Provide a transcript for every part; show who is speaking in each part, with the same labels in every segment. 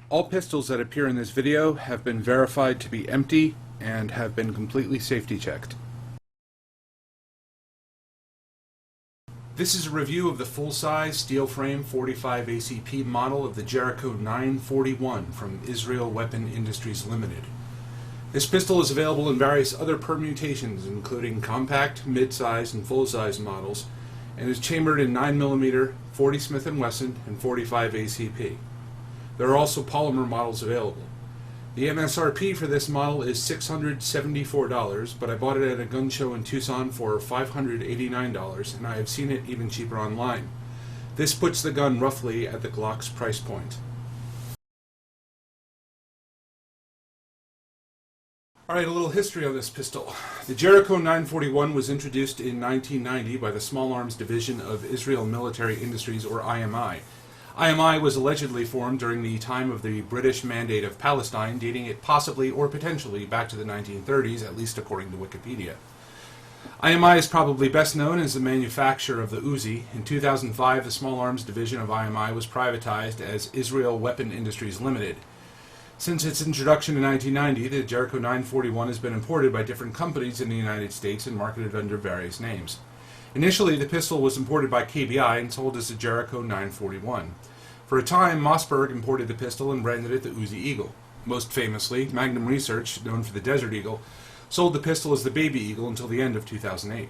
Speaker 1: All pistols that appear in this video have been verified to be empty and have been completely safety checked. This is a review of the full-size steel frame 45 ACP model of the Jericho 941 from Israel Weapon Industries Limited. This pistol is available in various other permutations, including compact, mid-size, and full-size models, and is chambered in 9mm, 40 Smith & Wesson, and 45 ACP. There are also polymer models available. The MSRP for this model is $674, but I bought it at a gun show in Tucson for $589, and I have seen it even cheaper online. This puts the gun roughly at the Glock's price point. Alright, a little history on this pistol. The Jericho 941 was introduced in 1990 by the Small Arms Division of Israel Military Industries, or IMI. IMI was allegedly formed during the time of the British Mandate of Palestine, dating it possibly or potentially back to the 1930s, at least according to Wikipedia. IMI is probably best known as the manufacturer of the Uzi. In 2005, the Small Arms Division of IMI was privatized as Israel Weapon Industries Limited. Since its introduction in 1990, the Jericho 941 has been imported by different companies in the United States and marketed under various names. Initially, the pistol was imported by KBI and sold as the Jericho 941. For a time, Mossberg imported the pistol and branded it the Uzi Eagle. Most famously, Magnum Research, known for the Desert Eagle, sold the pistol as the Baby Eagle until the end of 2008.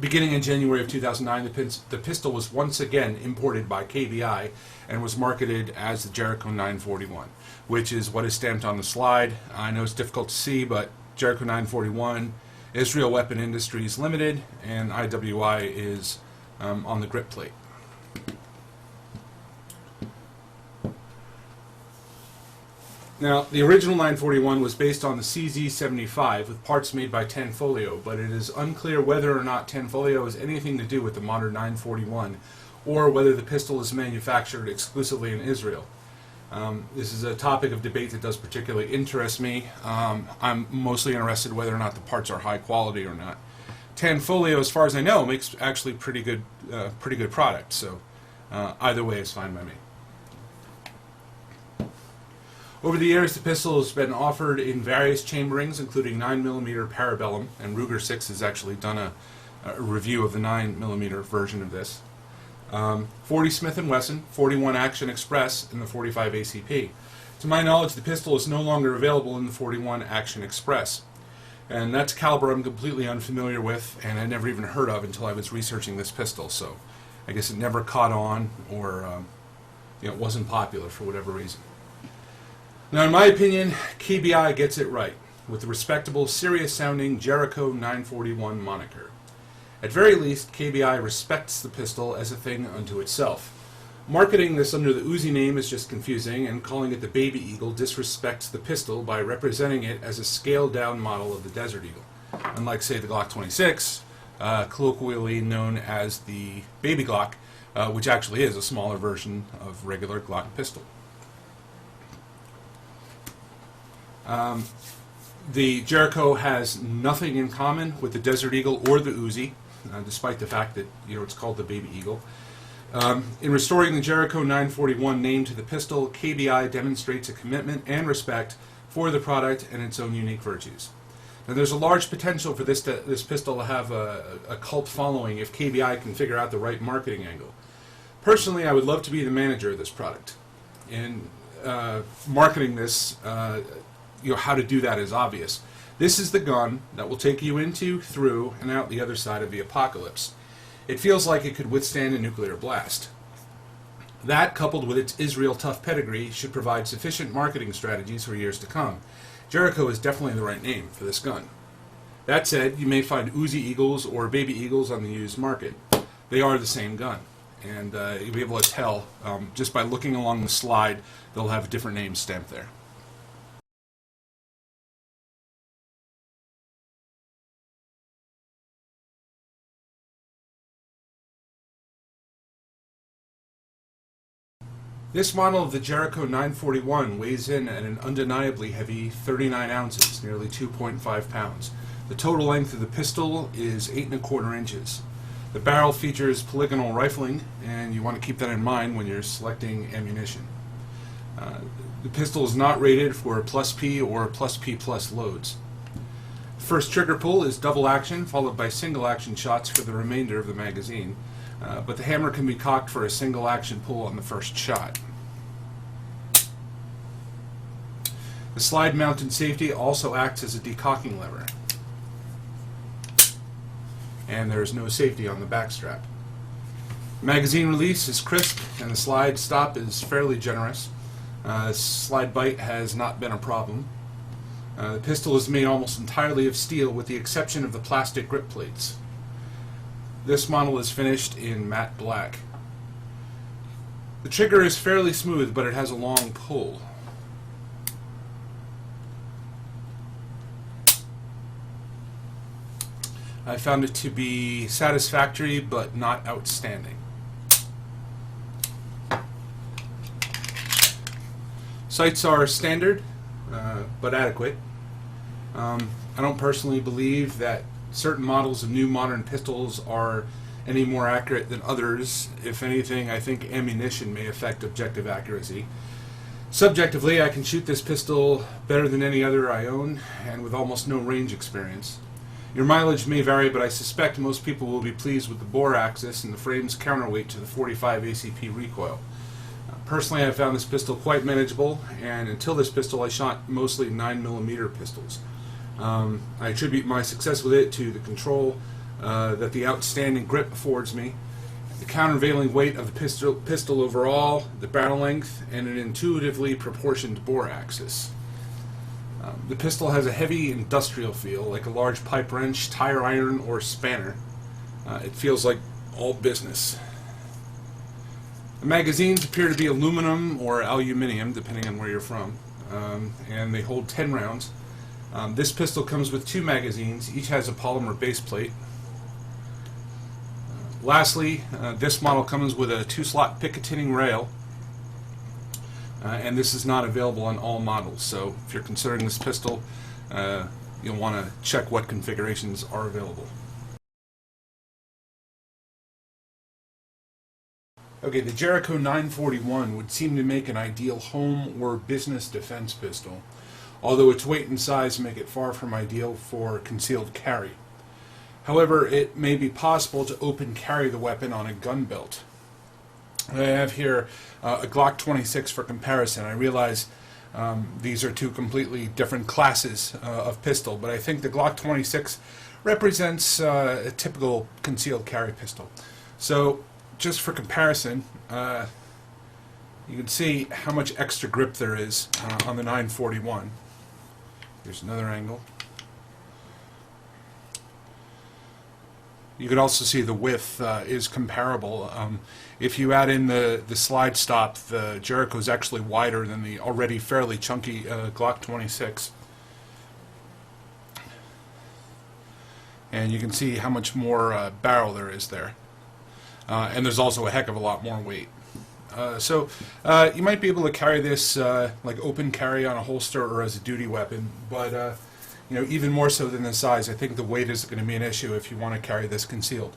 Speaker 1: Beginning in January of 2009, the pistol was once again imported by KBI and was marketed as the Jericho 941, which is what is stamped on the slide. I know it's difficult to see, but Jericho 941, Israel Weapon Industries Limited, and IWI is on the grip plate. Now, the original 941 was based on the CZ75 with parts made by Tanfolio, but it is unclear whether or not Tanfolio has anything to do with the modern 941, or whether the pistol is manufactured exclusively in Israel. This is a topic of debate that does particularly interest me. I'm mostly interested whether or not the parts are high quality or not. Tanfolio, as far as I know, makes actually pretty good product, so either way is fine by me. Over the years, the pistol has been offered in various chamberings, including 9mm Parabellum, and Ruger 6 has actually done a review of the 9mm version of this. 40 Smith & Wesson, 41 Action Express, and the 45 ACP. To my knowledge, the pistol is no longer available in the 41 Action Express. And that's a caliber I'm completely unfamiliar with, and I never even heard of until I was researching this pistol, so I guess it never caught on, or it wasn't popular for whatever reason. Now, in my opinion, KBI gets it right, with the respectable, serious-sounding Jericho 941 moniker. At very least, KBI respects the pistol as a thing unto itself. Marketing this under the Uzi name is just confusing, and calling it the Baby Eagle disrespects the pistol by representing it as a scaled-down model of the Desert Eagle, unlike, say, the Glock 26, colloquially known as the Baby Glock, which actually is a smaller version of regular Glock pistol. The Jericho has nothing in common with the Desert Eagle or the Uzi, despite the fact that it's called the Baby Eagle. In restoring the Jericho 941 name to the pistol, KBI demonstrates a commitment and respect for the product and its own unique virtues. Now, there's a large potential for this pistol to have a cult following if KBI can figure out the right marketing angle. Personally, I would love to be the manager of this product. In marketing this, how to do that is obvious. This is the gun that will take you into, through, and out the other side of the apocalypse. It feels like it could withstand a nuclear blast. That, coupled with its Israel tough pedigree, should provide sufficient marketing strategies for years to come. Jericho is definitely the right name for this gun. That said, you may find Uzi Eagles or Baby Eagles on the used market. They are the same gun, and you'll be able to tell just by looking along the slide. They'll have different names stamped there. This model of the Jericho 941 weighs in at an undeniably heavy 39 ounces, nearly 2.5 pounds. The total length of the pistol is 8 1/4 inches. The barrel features polygonal rifling, and you want to keep that in mind when you're selecting ammunition. The pistol is not rated for plus P or plus P plus loads. First trigger pull is double action, followed by single action shots for the remainder of the magazine, but the hammer can be cocked for a single action pull on the first shot. The slide mounted safety also acts as a decocking lever, and there is no safety on the back strap. Magazine release is crisp, and the slide stop is fairly generous. Slide bite has not been a problem. The pistol is made almost entirely of steel with the exception of the plastic grip plates. This model is finished in matte black. The trigger is fairly smooth, but it has a long pull. I found it to be satisfactory but not outstanding. Sights are standard but adequate. I don't personally believe that certain models of new modern pistols are any more accurate than others. If anything, I think ammunition may affect objective accuracy. Subjectively, I can shoot this pistol better than any other I own, and with almost no range experience. Your mileage may vary, but I suspect most people will be pleased with the bore axis and the frame's counterweight to the 45 ACP recoil. Personally, I found this pistol quite manageable, and until this pistol I shot mostly 9mm pistols. I attribute my success with it to the control that the outstanding grip affords me, the countervailing weight of the pistol overall, the barrel length, and an intuitively proportioned bore axis. The pistol has a heavy industrial feel, like a large pipe wrench, tire iron, or spanner. It feels like all business. The magazines appear to be aluminum or aluminium, depending on where you're from, and they hold 10 rounds. This pistol comes with 2 magazines. Each has a polymer base plate. Lastly, this model comes with a 2-slot Picatinny rail, and this is not available on all models. So if you're considering this pistol, you'll want to check what configurations are available. Okay, the Jericho 941 would seem to make an ideal home or business defense pistol, although its weight and size make it far from ideal for concealed carry. However, it may be possible to open carry the weapon on a gun belt. I have here a Glock 26 for comparison. I realize these are 2 completely different classes of pistol, but I think the Glock 26 represents a typical concealed carry pistol. So, just for comparison, you can see how much extra grip there is on the 941. Here's another angle. You can also see the width is comparable. If you add in the slide stop, the Jericho is actually wider than the already fairly chunky Glock 26. And you can see how much more barrel there is there. And there's also a heck of a lot more weight. So you might be able to carry this like open carry on a holster or as a duty weapon, but even more so than the size, I think the weight is going to be an issue if you want to carry this concealed.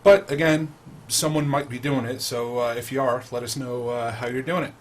Speaker 1: But again, someone might be doing it, so if you are, let us know how you're doing it.